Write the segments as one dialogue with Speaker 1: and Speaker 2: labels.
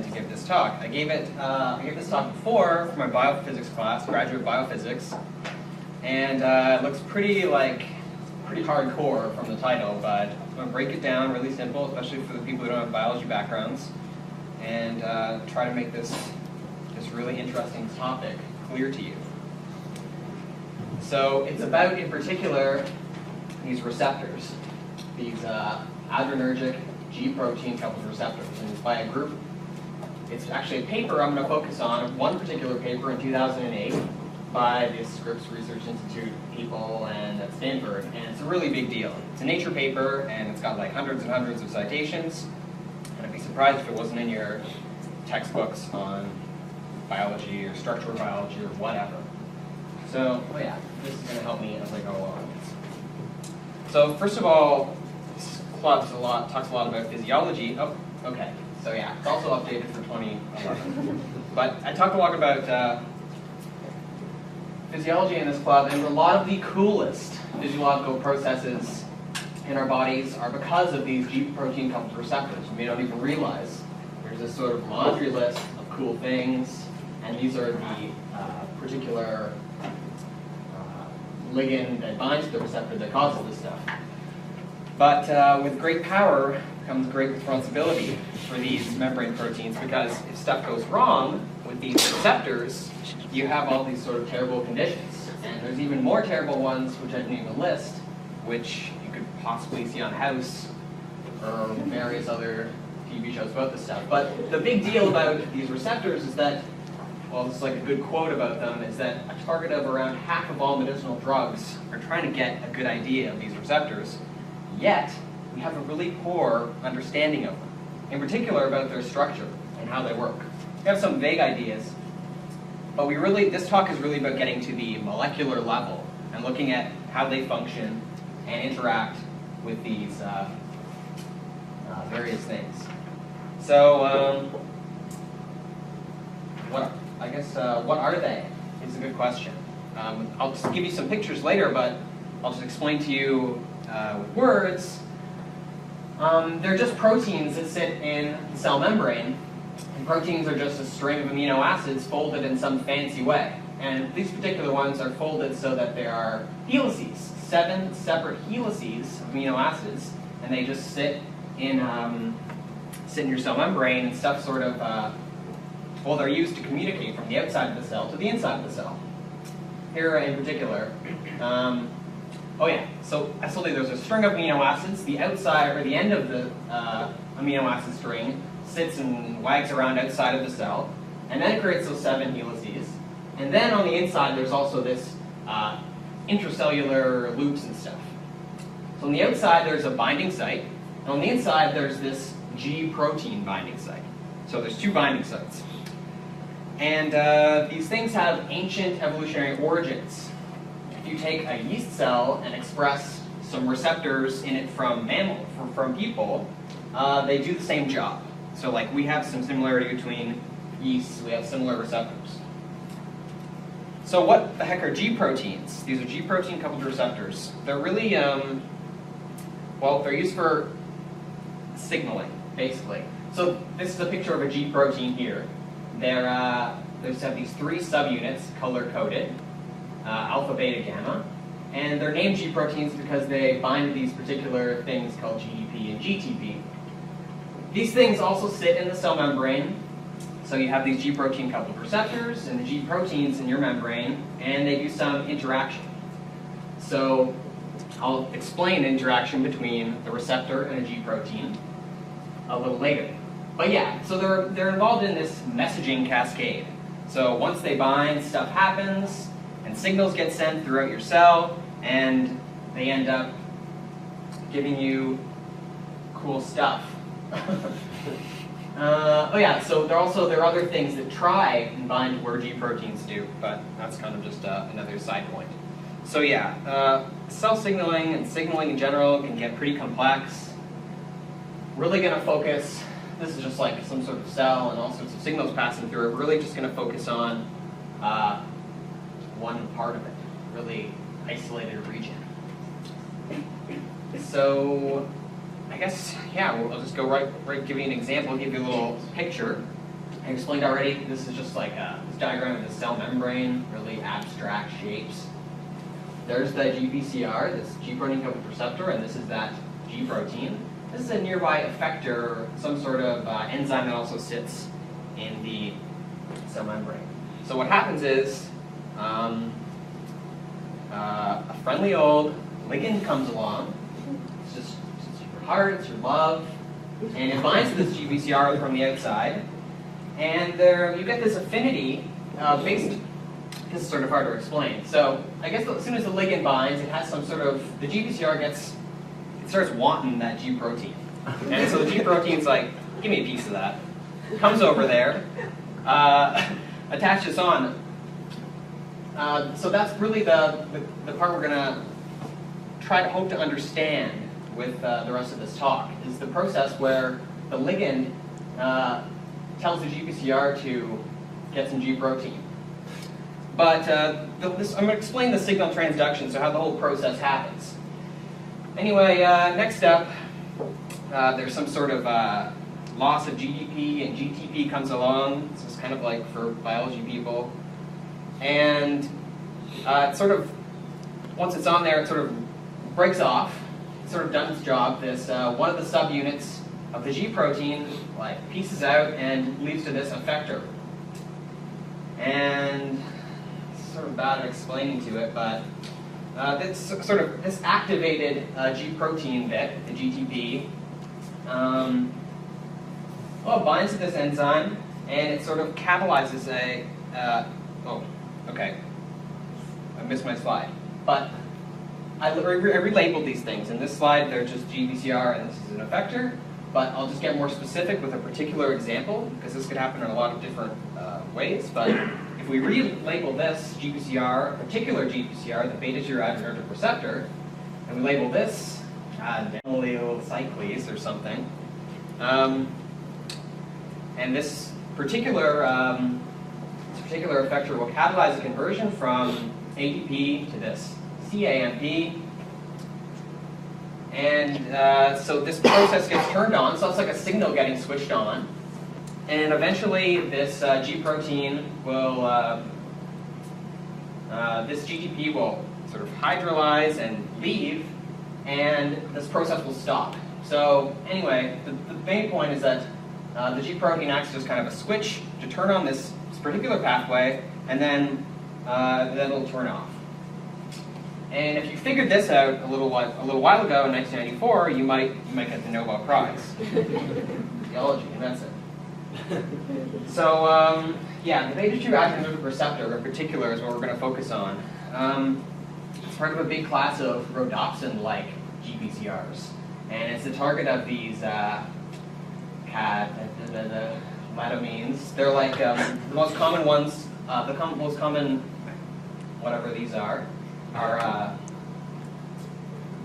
Speaker 1: to give this talk. I gave this talk before for my biophysics class, graduate biophysics, and it looks pretty hardcore from the title, but I'm going to break it down really simple, especially for the people who don't have biology backgrounds, and try to make this really interesting topic clear to you. So it's about, in particular, these receptors, these adrenergic G Protein-Coupled Receptors, and it's by a group. It's actually a paper I'm going to focus on, one particular paper in 2008 by the Scripps Research Institute people and at Stanford, and it's a really big deal. It's a Nature paper, and it's got like hundreds and hundreds of citations, and I'd be surprised if it wasn't in your textbooks on biology or structural biology or whatever. So, oh yeah, this is going to help me as I go along. So first of all, this talks a lot about physiology. Oh, okay. So yeah, it's also updated for 2011. But I talked a lot about physiology in this club, and a lot of the coolest physiological processes in our bodies are because of these G protein-coupled receptors. We may not even realize there's this sort of laundry list of cool things, and these are the particular ligand that binds to the receptor that causes this stuff. But with great power comes great responsibility for these membrane proteins, because if stuff goes wrong with these receptors, you have all these sort of terrible conditions. And there's even more terrible ones, which I didn't even list, which you could possibly see on House or various other TV shows about this stuff. But the big deal about these receptors is that, well, it's like a good quote about them, is that a target of around half of all medicinal drugs are trying to get a good idea of these receptors, yet we have a really poor understanding of them, in particular about their structure and how they work. We have some vague ideas, but this talk is really about getting to the molecular level and looking at how they function and interact with these various things. So, what are they? Is a good question. I'll just give you some pictures later, but I'll just explain to you with words. They're just proteins that sit in the cell membrane, and proteins are just a string of amino acids folded in some fancy way. And these particular ones are folded so that they are helices, 7 separate helices of amino acids, and they just sit in your cell membrane, and stuff sort of well, they're used to communicate from the outside of the cell to the inside of the cell. Here in particular, oh yeah, so I told you there's a string of amino acids. The outside, or the end of the amino acid string, sits and wags around outside of the cell, and then it creates those 7 helices. And then on the inside, there's also this intracellular loops and stuff. So on the outside, there's a binding site, and on the inside, there's this G protein binding site. So there's 2 binding sites. And these things have ancient evolutionary origins. If you take a yeast cell and express some receptors in it from people, they do the same job. So like we have some similarity between yeasts, we have similar receptors. So what the heck are G proteins? These are G protein-coupled receptors. They're really, well, they're used for signaling, basically. So this is a picture of a G protein here. They have these 3 subunits color-coded, alpha, beta, gamma, and they're named G proteins because they bind to these particular things called GDP and GTP. These things also sit in the cell membrane, so you have these G protein-coupled receptors and the G proteins in your membrane, and they do some interaction. So I'll explain the interaction between the receptor and a G protein a little later. But yeah, so they're involved in this messaging cascade. So once they bind, stuff happens, and signals get sent throughout your cell, and they end up giving you cool stuff. Oh yeah, so there are other things that try and bind where G proteins do, but that's kind of just another side point. So yeah, cell signaling and signaling in general can get pretty complex. Really going to focus. This is just like some sort of cell and all sorts of signals passing through it. We're really just going to focus on one part of it, really isolated region. So I guess, yeah, I'll just go right give you an example, give you a little picture. I explained already, this is just like this diagram of the cell membrane, really abstract shapes. There's the GPCR, this G Protein-Coupled Receptor, and this is that G protein. This is a nearby effector, some sort of enzyme that also sits in the cell membrane. So what happens is, a friendly old ligand comes along. It's your heart, it's your love, and it binds to this GPCR from the outside. And there you get this affinity based. This is sort of hard to explain. So I guess as soon as the ligand binds, it has some sort of the GPCR starts wanting that G protein, and so the G protein's like, give me a piece of that. Comes over there, attaches on. So that's really the part we're gonna hope to understand with the rest of this talk, is the process where the ligand tells the GPCR to get some G protein. But I'm going to explain the signal transduction, so how the whole process happens. Anyway, next up, there's some sort of loss of GDP, and GTP comes along. This is kind of like for biology people. And it sort of, once it's on there, it sort of breaks off. It's sort of done its job. This one of the subunits of the G protein pieces out and leads to this effector. And it's sort of bad at explaining to it, but this activated G protein bit, the GTP, binds to this enzyme, and it sort of catalyzes okay, I missed my slide. But I relabeled these things. In this slide, they're just GPCR, and this is an effector. But I'll just get more specific with a particular example, because this could happen in a lot of different ways. But if we relabel this GPCR, a particular GPCR, the beta-2 adrenergic receptor, and we label this cyclase or something, and this particular effector will catalyze a conversion from ATP to this CAMP. And so this process gets turned on, so it's like a signal getting switched on. And eventually this G protein will, this GTP will sort of hydrolyze and leave, and this process will stop. So anyway, the main point is that the G protein acts as kind of a switch to turn on this particular pathway, and then it'll turn off. And if you figured this out a little while ago in 1994, you might get the Nobel Prize. Theology, and that's it. So yeah, the beta-2 adrenergic receptor in particular is what we're going to focus on. It's part of a big class of rhodopsin-like GPCRs, and it's the target of these catecholamines. They're like the most common ones. The most common, whatever these are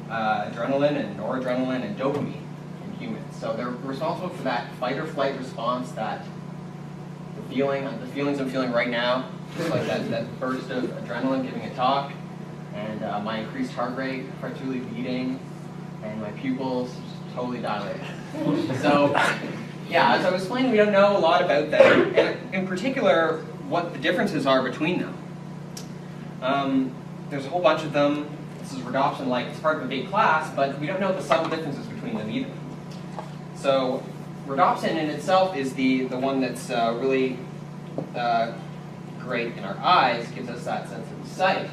Speaker 1: adrenaline and noradrenaline and dopamine in humans. So they're responsible for that fight or flight response, that the feelings I'm feeling right now, just like that burst of adrenaline giving a talk, and my increased heart rate, heart's really beating, and my pupils just totally dilated. So yeah, as I was explaining, we don't know a lot about them, and in particular, what the differences are between them. There's a whole bunch of them. This is rhodopsin-like. It's part of a big class, but we don't know the subtle differences between them either. So rhodopsin in itself is the one that's really great in our eyes, gives us that sense of sight.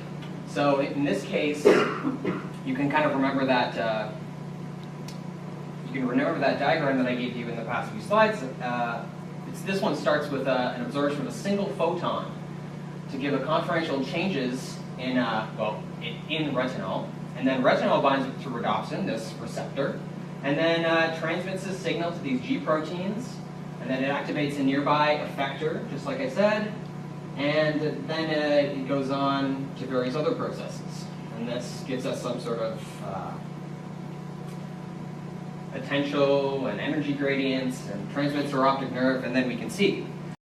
Speaker 1: So in this case, you can kind of remember that diagram that I gave you in the past few slides. This one starts with an absorption of a single photon to give a conferential changes in retinol, and then retinol binds to rhodopsin, this receptor, and then transmits this signal to these G proteins, and then it activates a nearby effector, just like I said, and then it goes on to various other processes, and this gives us some sort of potential and energy gradients, and transmits our optic nerve, and then we can see.